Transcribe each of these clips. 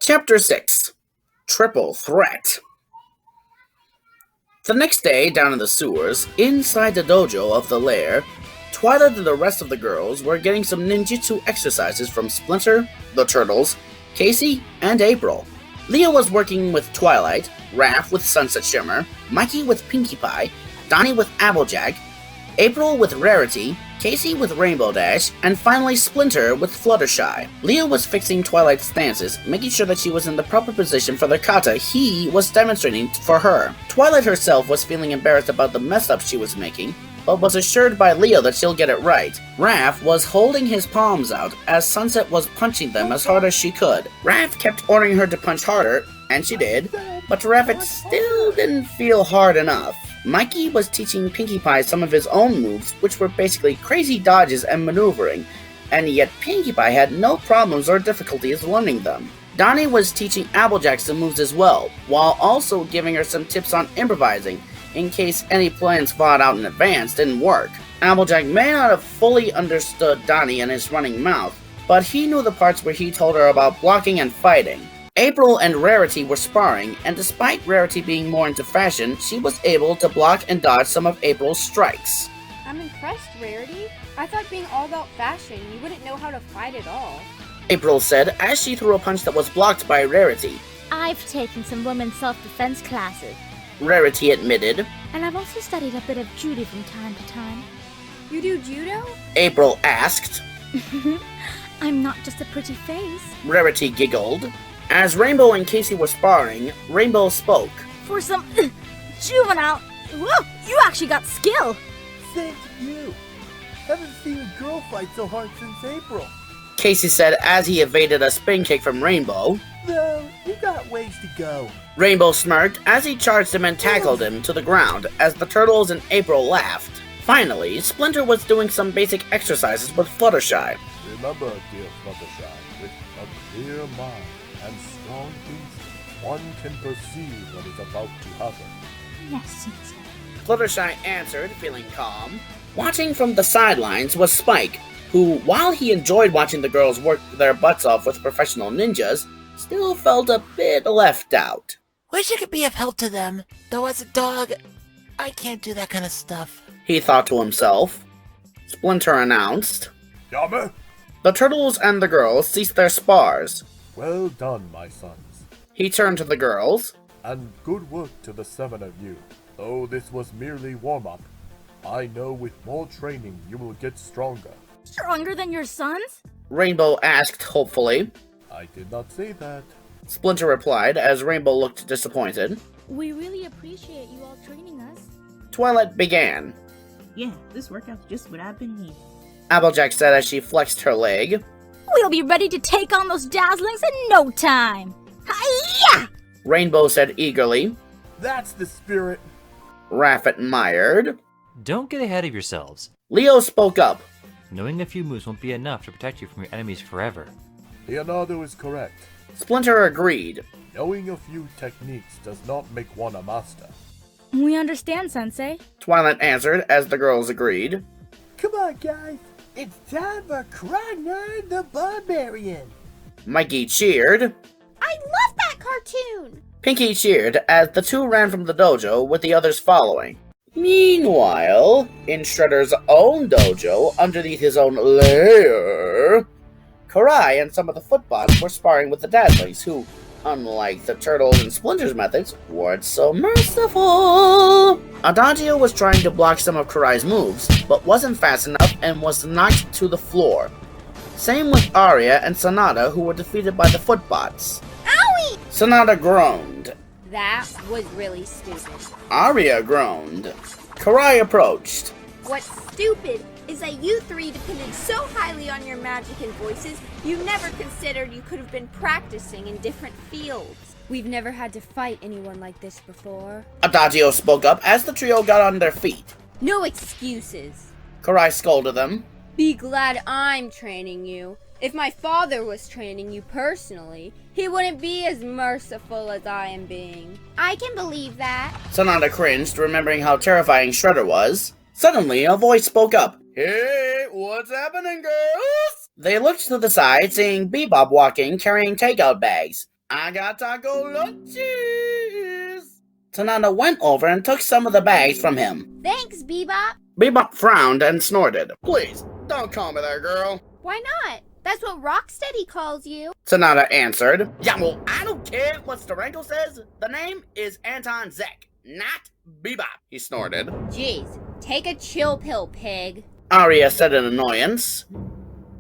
Chapter 6 Triple Threat. The next day, down in the sewers, inside the dojo of the lair, Twilight and the rest of the girls were getting some ninjutsu exercises from Splinter, the Turtles, Casey, and April. Leo was working with Twilight, Raph with Sunset Shimmer, Mikey with Pinkie Pie, Donnie with Applejack, April with Rarity, Casey with Rainbow Dash, and finally Splinter with Fluttershy. Leo was fixing Twilight's stances, making sure that she was in the proper position for the kata he was demonstrating for her. Twilight herself was feeling embarrassed about the mess-ups she was making, but was assured by Leo that she'll get it right. Raph was holding his palms out as Sunset was punching them as hard as she could. Raph kept ordering her to punch harder, and she did, but to Raph it still didn't feel hard enough. Mikey was teaching Pinkie Pie some of his own moves, which were basically crazy dodges and maneuvering, and yet Pinkie Pie had no problems or difficulties learning them. Donnie was teaching Applejack some moves as well, while also giving her some tips on improvising, in case any plans thought out in advance didn't work. Applejack may not have fully understood Donnie and his running mouth, but he knew the parts where he told her about blocking and fighting. April and Rarity were sparring, and despite Rarity being more into fashion, she was able to block and dodge some of April's strikes. I'm impressed, Rarity. I thought being all about fashion, you wouldn't know how to fight at all. April said as she threw a punch that was blocked by Rarity. I've taken some women's self-defense classes. Rarity admitted. And I've also studied a bit of judo from time to time. You do judo? April asked. I'm not just a pretty face. Rarity giggled. As Rainbow and Casey were sparring, Rainbow spoke. For some juvenile, whoa, you actually got skill. Same to you. Haven't seen a girl fight so hard since April. Casey said as he evaded a spin kick from Rainbow. No, you got ways to go. Rainbow smirked as he charged him and tackled him to the ground as the Turtles and April laughed. Finally, Splinter was doing some basic exercises with Fluttershy. Remember, dear Fluttershy, with a clear mind and strong instinct, one can perceive what is about to happen. Yes, Sensei. Fluttershy answered, feeling calm. Watching from the sidelines was Spike, who, while he enjoyed watching the girls work their butts off with professional ninjas, still felt a bit left out. Wish I could be of help to them, though as a dog, I can't do that kind of stuff. He thought to himself. Splinter announced. Yama! The Turtles and the girls ceased their spars. Well done, my sons. He turned to the girls. And good work to the 7 of you. Though this was merely warm-up, I know with more training you will get stronger. Stronger than your sons? Rainbow asked hopefully. I did not say that. Splinter replied as Rainbow looked disappointed. We really appreciate you all training us. Twilight began. Yeah, this workout's just what I've been needing. Applejack said as she flexed her leg. We'll be ready to take on those dazzlings in no time. Hi-ya! Rainbow said eagerly. That's the spirit. Raph admired. Don't get ahead of yourselves. Leo spoke up. Knowing a few moves won't be enough to protect you from your enemies forever. Leonardo is correct. Splinter agreed. Knowing a few techniques does not make one a master. We understand, Sensei. Twilight answered as the girls agreed. Come on, guys. It's time for Krognar the Barbarian. Mikey cheered. I love that cartoon! Pinkie cheered as the two ran from the dojo with the others following. Meanwhile, in Shredder's own dojo, underneath his own lair, Karai and some of the footbots were sparring with the Dazzlings, who, unlike the Turtles and Splinter's methods, weren't so merciful. Adagio was trying to block some of Karai's moves, but wasn't fast enough and was knocked to the floor. Same with Aria and Sonata, who were defeated by the footbots. Owie! Sonata groaned. That was really stupid. Aria groaned. Karai approached. What's stupid is that you three depended so highly on your magic and voices, you never considered you could have been practicing in different fields. We've never had to fight anyone like this before. Adagio spoke up as the trio got on their feet. No excuses. Karai scolded them. Be glad I'm training you. If my father was training you personally, he wouldn't be as merciful as I am being. I can believe that. Sonata cringed, remembering how terrifying Shredder was. Suddenly, a voice spoke up. Hey, what's happening, girls? They looked to the side, seeing Bebop walking, carrying takeout bags. I got taco lunches. Tanana went over and took some of the bags from him. Thanks, Bebop. Bebop frowned and snorted. Please, don't call me that, girl. Why not? That's what Rocksteady calls you. Tanada answered. Yeah, well, I don't care what Starenko says. The name is Anton Zek, not Bebop, he snorted. Jeez, take a chill pill, pig. Arya said in annoyance.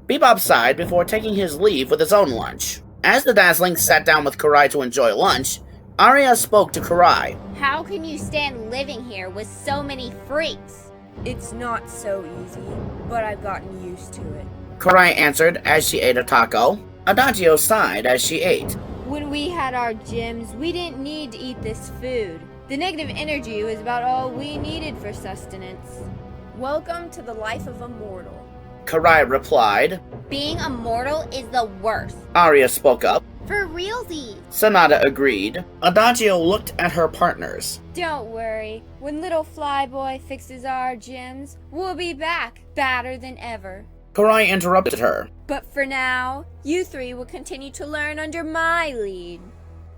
Bebop sighed before taking his leave with his own lunch. As the Dazzlings sat down with Karai to enjoy lunch, Arya spoke to Karai. How can you stand living here with so many freaks? It's not so easy, but I've gotten used to it. Karai answered as she ate a taco. Adagio sighed as she ate. When we had our gyms, we didn't need to eat this food. The negative energy was about all we needed for sustenance. Welcome to the life of a mortal. Karai replied. Being a mortal is the worst. Arya spoke up. For realsies. Sanada agreed. Adagio looked at her partners. Don't worry. When little Flyboy fixes our gyms, we'll be back, badder than ever. Karai interrupted her. But for now, you three will continue to learn under my lead.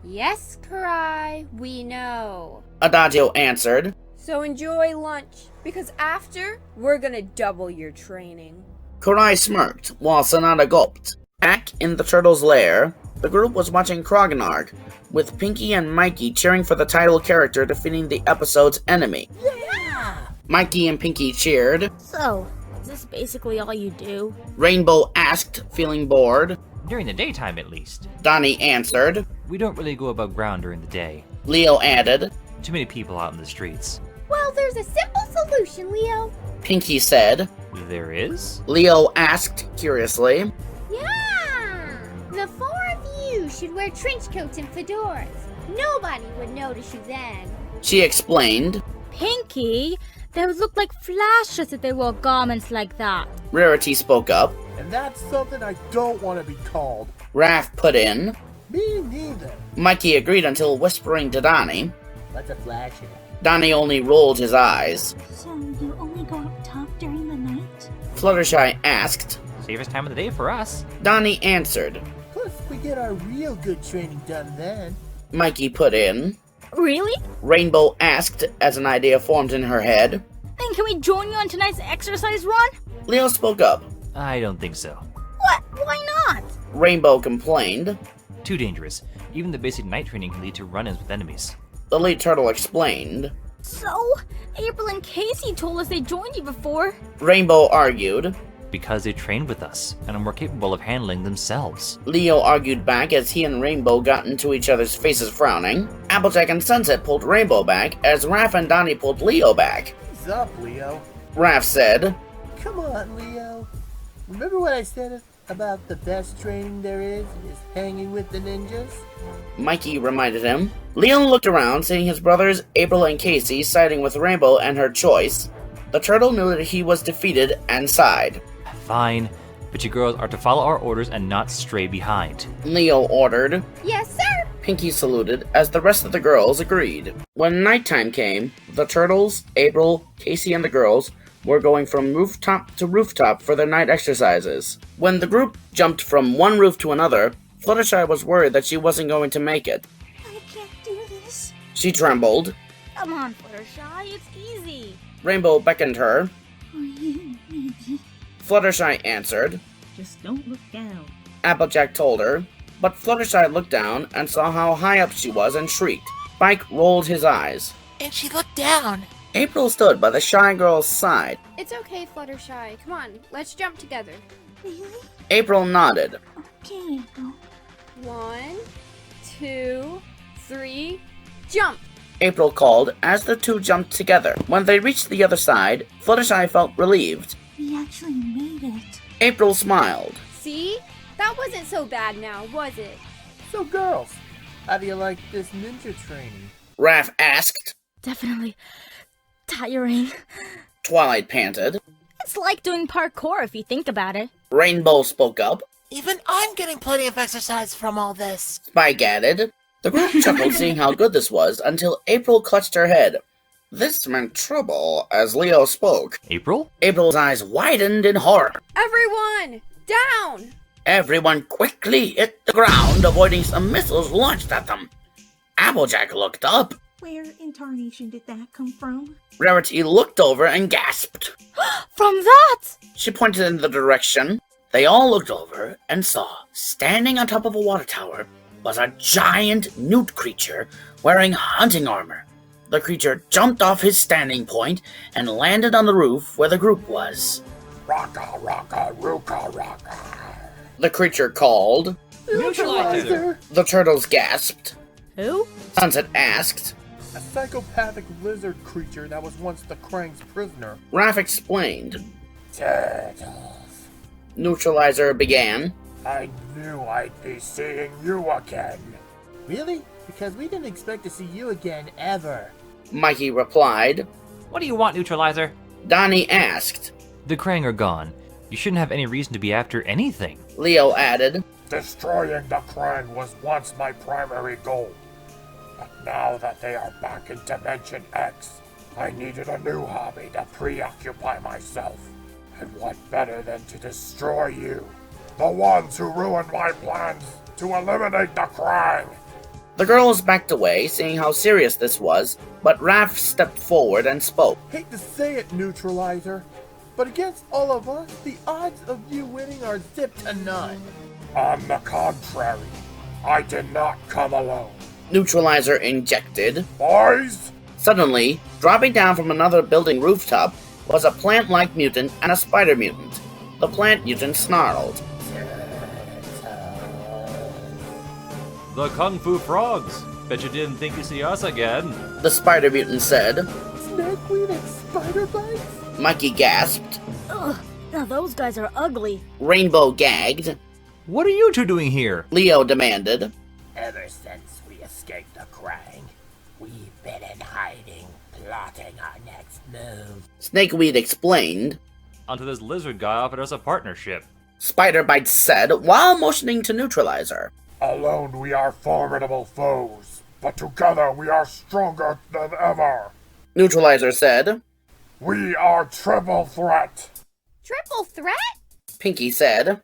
Yes, Karai, we know. Adagio answered. So enjoy lunch, because after, we're gonna double your training. Karai smirked, while Sanada gulped. Back in the turtle's lair, the group was watching Krognarg, with Pinky and Mikey cheering for the title character defeating the episode's enemy. Yeah! Mikey and Pinky cheered. So, is this basically all you do? Rainbow asked, feeling bored. During the daytime, at least. Donnie answered. We don't really go above ground during the day. Leo added. Too many people out in the streets. Well, there's a simple solution, Leo. Pinky said. There is? Leo asked, curiously. Yeah! The four of you should wear trench coats and fedoras. Nobody would notice you then. She explained. Pinky, they would look like flashes if they wore garments like that. Rarity spoke up. And that's something I don't want to be called. Raph put in. Me neither. Mikey agreed until whispering to Donnie. What's a flasher? Donnie only rolled his eyes. So, you only go up top during the night? Fluttershy asked. Safest time of the day for us. Donnie answered. Plus, we get our real good training done then. Mikey put in. Really? Rainbow asked as an idea formed in her head. Then can we join you on tonight's exercise run? Leo spoke up. I don't think so. What? Why not? Rainbow complained. Too dangerous. Even the basic night training can lead to run-ins with enemies. The lead turtle explained. So, April and Casey told us they joined you before. Rainbow argued. Because they trained with us, and are more capable of handling themselves. Leo argued back as he and Rainbow got into each other's faces frowning. Applejack and Sunset pulled Rainbow back as Raph and Donnie pulled Leo back. What's up, Leo? Raph said. Come on, Leo. Remember what I said about the best training there is hanging with the ninjas? Mikey reminded him. Leo looked around, seeing his brothers April and Casey siding with Rainbow and her choice. The turtle knew that he was defeated and sighed. Fine, but you girls are to follow our orders and not stray behind. Leo ordered. Yes, sir. Pinky saluted as the rest of the girls agreed. When nighttime came, the turtles, April, Casey, and the girls were going from rooftop to rooftop for their night exercises. When the group jumped from one roof to another, Fluttershy was worried that she wasn't going to make it. I can't do this. She trembled. Come on, Fluttershy, it's easy. Rainbow beckoned her. Fluttershy answered. Just don't look down. Applejack told her. But Fluttershy looked down and saw how high up she was and shrieked. Spike rolled his eyes. And she looked down. April stood by the shy girl's side. It's okay, Fluttershy. Come on, let's jump together. Really? April nodded. Okay, April. 1, 2, 3, jump! April called as the two jumped together. When they reached the other side, Fluttershy felt relieved. We actually made it. April smiled. See? That wasn't so bad now, was it? So, girls, how do you like this ninja training? Raph asked. Definitely tiring. Twilight panted. It's like doing parkour if you think about it. Rainbow spoke up. Even I'm getting plenty of exercise from all this. Spike added. The group chuckled seeing how good this was until April clutched her head. This meant trouble as Leo spoke. April? April's eyes widened in horror. Everyone, down! Everyone quickly hit the ground, avoiding some missiles launched at them. Applejack looked up. Where in tarnation did that come from? Rarity looked over and gasped. From that! She pointed in the direction. They all looked over and saw, standing on top of a water tower, was a giant newt creature wearing hunting armor. The creature jumped off his standing point and landed on the roof where the group was. Rocka, rocka, rooka, rocka. The creature called. Newtralizer! The turtles gasped. Who? Sunset asked. A psychopathic lizard creature that was once the Krang's prisoner. Raph explained. Turtles. Newtralizer began. I knew I'd be seeing you again. Really? Because we didn't expect to see you again, ever. Mikey replied. What do you want, Newtralizer? Donnie asked. The Krang are gone. You shouldn't have any reason to be after anything. Leo added. Destroying the Krang was once my primary goal. But now that they are back in Dimension X, I needed a new hobby to preoccupy myself. And what better than to destroy you? The ones who ruined my plans to eliminate the Krang! The girls backed away, seeing how serious this was, but Raph stepped forward and spoke. Hate to say it, Newtralizer, but against all of us, the odds of you winning are zip to none. On the contrary, I did not come alone. Newtralizer injected. Boys, Suddenly, dropping down from another building rooftop was a plant-like mutant and a spider mutant. The plant mutant snarled. The Kung Fu Frogs. Bet you didn't think you'd see us again. The spider mutant said. Snakeweed and spider bites? Mikey gasped. Ugh, now those guys are ugly. Rainbow gagged. What are you two doing here? Leo demanded. Ever since we escaped the Krang, we've been in hiding, plotting our next move. Snakeweed explained. Until this lizard guy offered us a partnership. Spider Bites said while motioning to Newtralizer. alone we are formidable foes, but together we are stronger than ever. Newtralizer said. We are Triple Threat. Triple threat? Pinky said.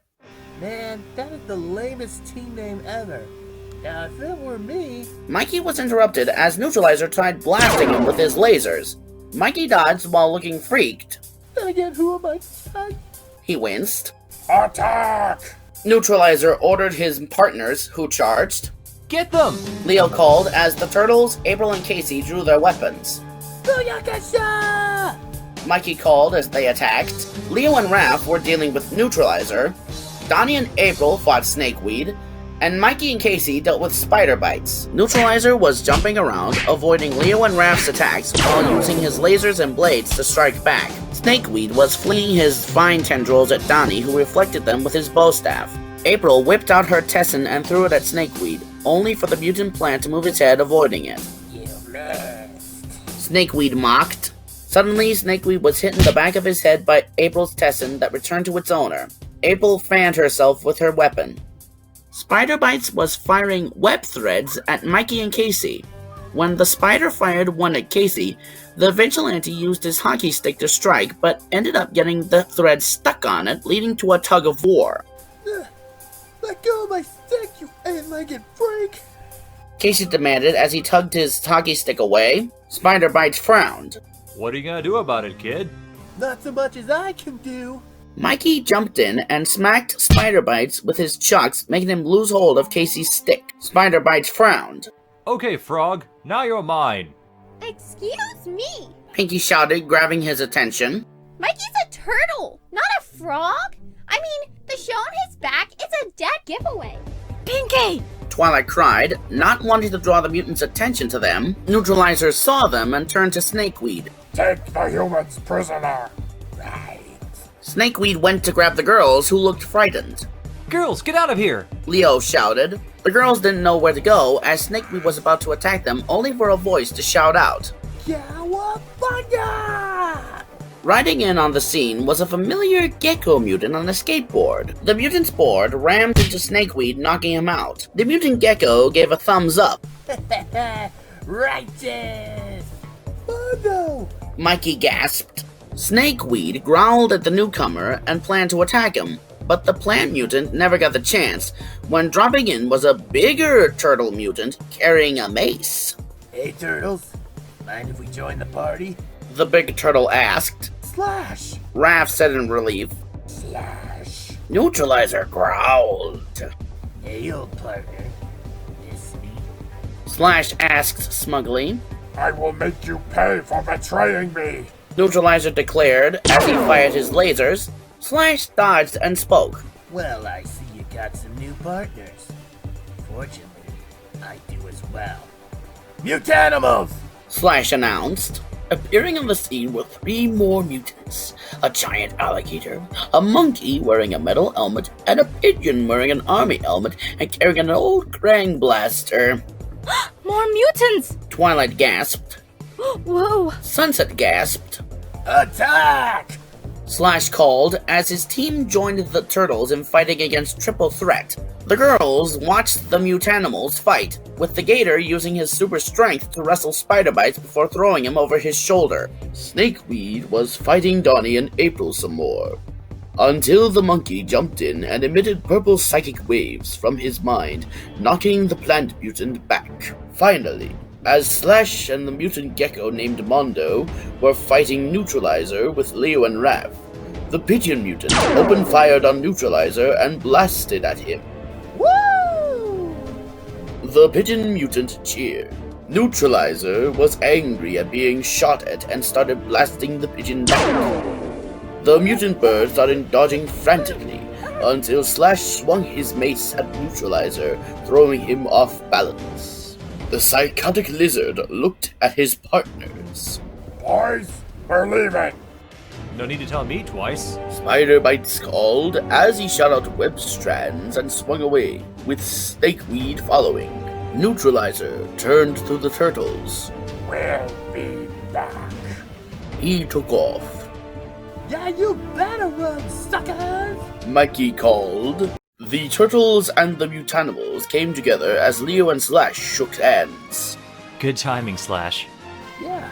Man, that is the lamest team name ever. Now, if it were me... Mikey was interrupted as Newtralizer tried blasting him with his lasers. Mikey dodged while looking freaked. Then again, who am I to touch? He winced. Attack! Newtralizer ordered his partners, who charged. Get them! Leo called as the Turtles, April, and Casey drew their weapons. Booyakasha! Mikey called as they attacked. Leo and Raph were dealing with Newtralizer. Donnie and April fought Snakeweed. And Mikey and Casey dealt with spider bites. Newtralizer was jumping around, avoiding Leo and Raph's attacks while using his lasers and blades to strike back. Snakeweed was flinging his vine tendrils at Donnie, who reflected them with his bow staff. April whipped out her Tessin and threw it at Snakeweed, only for the mutant plant to move its head, avoiding it. You missed. Snakeweed mocked. Suddenly, Snakeweed was hit in the back of his head by April's Tessin that returned to its owner. April fanned herself with her weapon. Spider Bites was firing web threads at Mikey and Casey. When the spider fired one at Casey, the vigilante used his hockey stick to strike, but ended up getting the thread stuck on it, leading to a tug of war. Let go of my stick, you eight-legged freak! Casey demanded as he tugged his hockey stick away. Spider Bites frowned. What are you gonna do about it, kid? Not so much as I can do. Mikey jumped in and smacked Spider Bites with his chucks, making him lose hold of Casey's stick. Spider Bites frowned. Okay, Frog, now you're mine. Excuse me. Pinky shouted, grabbing his attention. Mikey's a turtle, not a frog. I mean, the show on his back is a dead giveaway. Pinky! Twilight cried, not wanting to draw the mutants' attention to them. Newtralizer saw them and turned to Snakeweed. Take the humans prisoner. Right. Snakeweed went to grab the girls, who looked frightened. Girls, get out of here! Leo shouted. The girls didn't know where to go, as Snakeweed was about to attack them, only for a voice to shout out. Cowabunga! Riding in on the scene was a familiar Gecko mutant on a skateboard. The mutant's board rammed into Snakeweed, knocking him out. The mutant Gecko gave a thumbs up. Righteous! Mondo! Mikey gasped. Snakeweed growled at the newcomer and planned to attack him, but the plant mutant never got the chance. When dropping in was a bigger turtle mutant carrying a mace. Hey, Turtles. Mind if we join the party? The big turtle asked. Slash! Raph said in relief. Slash! Newtralizer growled. Hey, old partner. Miss me? Slash asked smugly. I will make you pay for betraying me. Newtralizer declared as he fired his lasers. Slash dodged and spoke. Well, I see you got some new partners. Fortunately, I do as well. Mutanimals! Slash announced. Appearing on the scene were 3 more mutants. A giant alligator, a monkey wearing a metal helmet, and a pigeon wearing an army helmet and carrying an old Krang blaster. More mutants! Twilight gasped. Whoa! Sunset gasped. Attack! Slash called as his team joined the Turtles in fighting against Triple Threat. The girls watched the Mutanimals fight, with the Gator using his super strength to wrestle Spider Bites before throwing him over his shoulder. Snakeweed was fighting Donnie and April some more, until the monkey jumped in and emitted purple psychic waves from his mind, knocking the plant mutant back. Finally, as Slash and the mutant Gecko named Mondo were fighting Newtralizer with Leo and Raph, the pigeon mutant opened fire on Newtralizer and blasted at him. Woo! The pigeon mutant cheered. Newtralizer was angry at being shot at and started blasting the pigeon back. The mutant bird started dodging frantically until Slash swung his mace at Newtralizer, throwing him off balance. The psychotic lizard looked at his partners. Boys, we're leaving. No need to tell me twice. Spider Bites called as he shot out web strands and swung away, with Snakeweed following. Newtralizer turned to the Turtles. We'll be back. He took off. Yeah, you better run, suckers! Mikey called. The Turtles and the Mutanimals came together as Leo and Slash shook hands. Good timing, Slash. Yeah,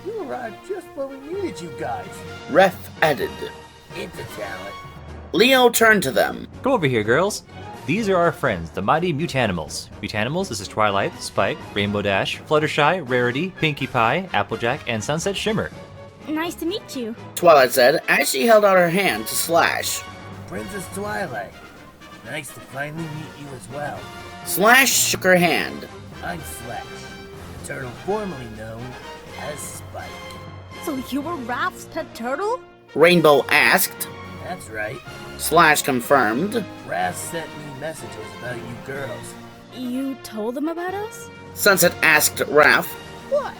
you arrived just when we needed you guys. Ref added. It's a talent. Leo turned to them. Come over here, girls. These are our friends, the mighty Mutanimals. Mutanimals, this is Twilight, Spike, Rainbow Dash, Fluttershy, Rarity, Pinkie Pie, Applejack, and Sunset Shimmer. Nice to meet you. Twilight said as she held out her hand to Slash. Princess Twilight. Nice to finally meet you as well. Slash shook her hand. I'm Slash, the turtle formerly known as Spike. So you were Raph's pet turtle? Rainbow asked. That's right. Slash confirmed. Raph sent me messages about you girls. You told them about us? Sunset asked Raph. What?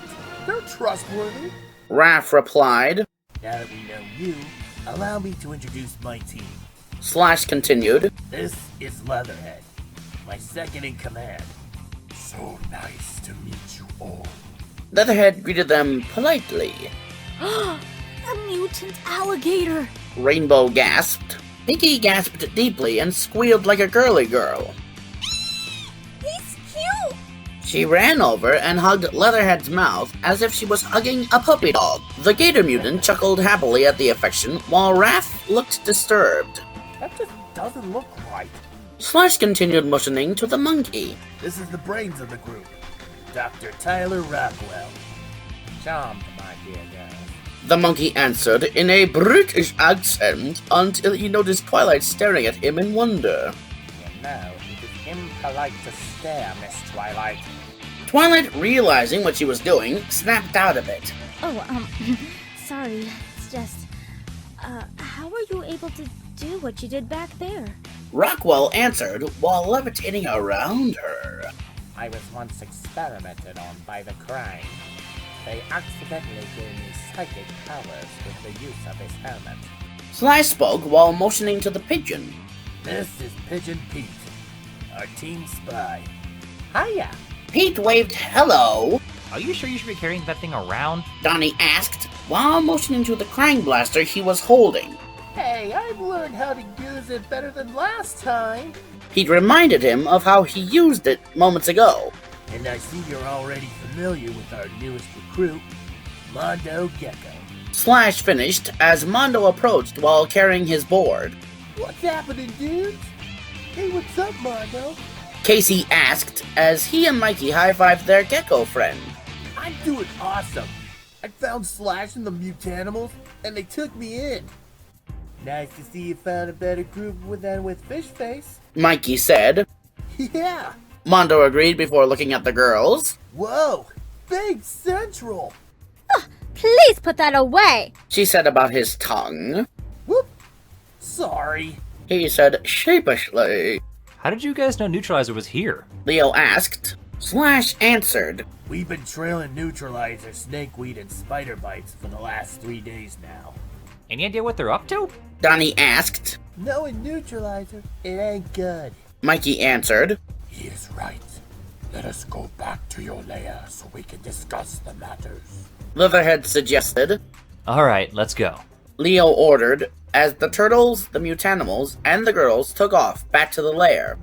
They're trustworthy. Raph replied. Now that we know you, allow me to introduce my team. Slash continued. This is Leatherhead, my second in command. So nice to meet you all. Leatherhead greeted them politely. A mutant alligator! Rainbow gasped. Pinkie gasped deeply and squealed like a girly girl. He's cute! She ran over and hugged Leatherhead's mouth as if she was hugging a puppy dog. The Gator mutant chuckled happily at the affection, while Raph looked disturbed. That just doesn't look right. Slash continued motioning to the monkey. This is the brains of the group, Dr. Tyler Rockwell. Charmed, my dear girl. The monkey answered in a British accent until he noticed Twilight staring at him in wonder. You know, it is impolite to stare, Miss Twilight. Twilight, realizing what she was doing, snapped out of it. Oh, sorry. It's just, how were you able to do what you did back there? Rockwell answered while levitating around her. I was once experimented on by the Krang. They accidentally gave me psychic powers with the use of his helmet. Slash spoke while motioning to the pigeon. This is Pigeon Pete, our team spy. Hiya! Pete waved hello. Are you sure you should be carrying that thing around? Donnie asked while motioning to the Krang blaster he was holding. Hey, I've learned how to use it better than last time. Pete reminded him of how he used it moments ago. And I see you're already familiar with our newest recruit, Mondo Gecko. Slash finished as Mondo approached while carrying his board. What's happening, dudes? Hey, what's up, Mondo? Casey asked as he and Mikey high-fived their Gecko friend. I'm doing awesome. I found Slash and the Mutanimals, and they took me in. Nice to see you found a better group than with Fishface. Mikey said. Yeah. Mondo agreed before looking at the girls. Whoa, Big Central. Please put that away! She said about his tongue. Whoop. Sorry. He said sheepishly. How did you guys know Newtralizer was here? Leo asked. Slash answered. We've been trailing Newtralizer, Snakeweed, and Spider Bites for the last 3 days now. Any idea what they're up to? Donnie asked. Knowing Newtralizer, it ain't good. Mikey answered. He is right. Let us go back to your lair so we can discuss the matters. Leatherhead suggested. Alright, let's go. Leo ordered, as the turtles, the mutanimals, and the girls took off back to the lair.